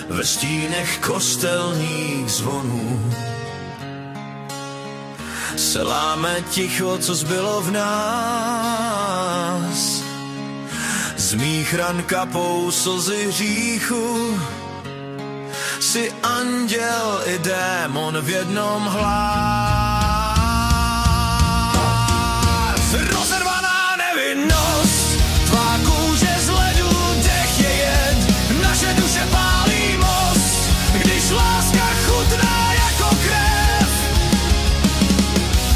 ve stínech kostelních zvonů. Se láme ticho, co zbylo v nás. Z mých ran kapou slzy hříchu. Jsi anděl i démon v jednom hlas. Rozervaná nevinnost, tvá kůže z ledu, dech je jed, naše duše pálí most, když láska chutná jako krev.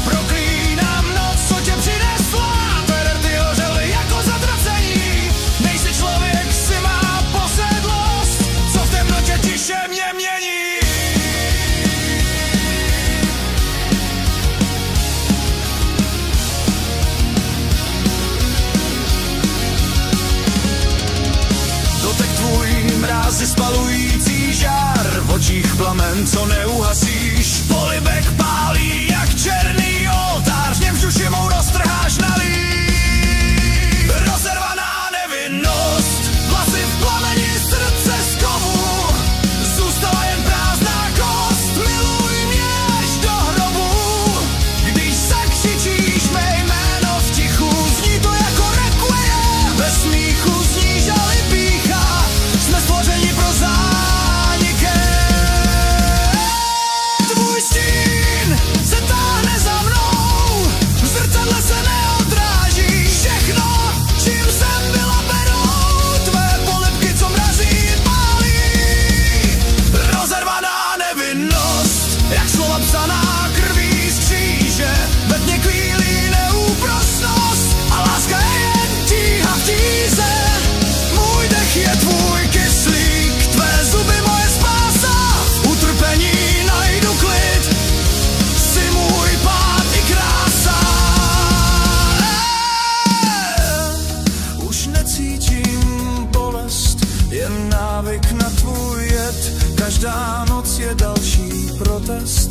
Proklínám noc, co tě přinesla, perty hořely jako zatracení. Nejsi člověk, si má posedlost, co v temnotě tiše mě mění. Dotek tvůj mrázy spalující žár, v očích plamen, co neuhasíš. Polibek pálí jak černý oltář, v němž duši mou roztrháš na líp. Rozervaná nevinnost, vlasy v plameni, srdce z kovu. Zůstala jen prázdná kost, miluj mě až do hrobu. Když zakřičíš mé jméno v tichu, zní to jako requiem. Ve smíchu zní žal i pýcha, jsme stvořeni pro zániky. Tvůj stín se táhne za mnou, v zrcadle se neodráží. Všechno, čím jsem byla, berou tvé polibky, co mrazí, pálí. Rozervaná nevinnost, jak slova psaná krví z kříže. Ve tmě kvílí neúprosnost a láska je jen tíha v tíze. Můj dech je tvůj kyslík, tvé zuby moje spása. V utrpení najdu klid, jsi můj pád i krása. Už necítím bolest, jen návyk na tvůj jed. Každá noc je další protest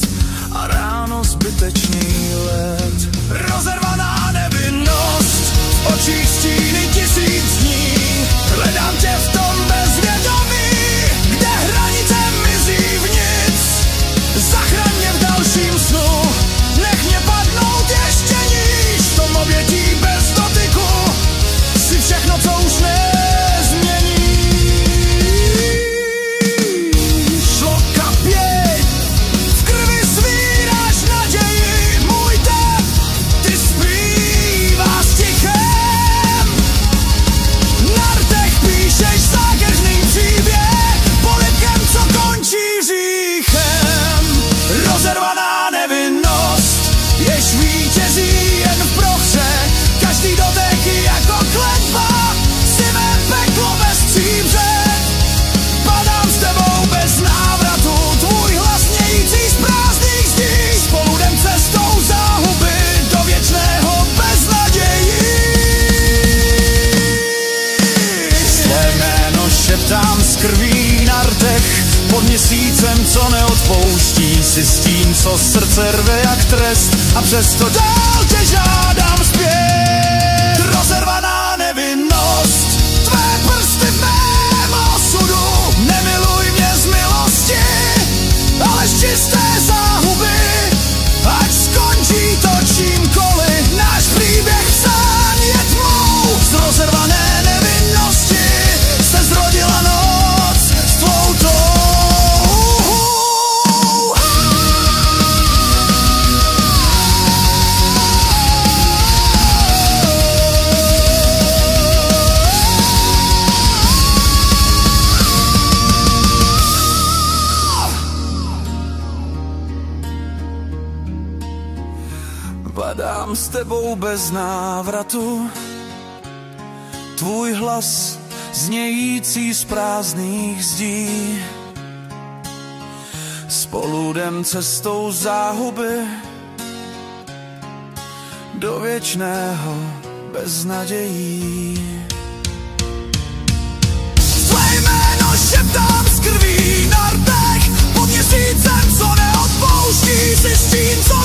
a ráno zbytečný let. Rozervaná nevinnost, v očích stíny tisíc dní. Hledám tě v tom bezvědomí, kde hranice mizí v nic. Zachraň mě v dalším snu, nech mě padnout ještě níž. V tom obětí bez dotyku si všechno, co už nezmění. Šlo kapěj, v krvi svíráš naději. Můj tep, ty zpíváš tichem. Na rtech píšeš zákeřný příběh, polibkem, co končí říchem. Rozervaná nevinnost, jež vítězí jen v prohře. Každý dotek jako kletba, si mé peklo bez příbře. Padám s tebou bez návratu, tvůj hlas mějící z prázdných zdí. Spolu jdem cestou záhuby do věčného beznadějí. Své jméno šeptám z krví na rtech, pod měsícem, co neodpouští. Si stín, co srdce rve jak trest, a přesto dál tě žádám zpět. Rozervaná nevinnost, tvé prsty v mém osudu. Nemiluj mě z milosti, ale z čisté záhuby. Ať skončí to čímkoliv, náš příběh sám je tmou. Z rozervané nevinnosti se zrodila noc s tvou touhou. Padám s tebou bez návratu, tvůj hlas znějící z prázdných zdí. Spolu jdem cestou záhuby do věčného beznadějí. Tvé jméno šeptám z krví na rtech, pod měsícem, co neodpouští. Si stín, co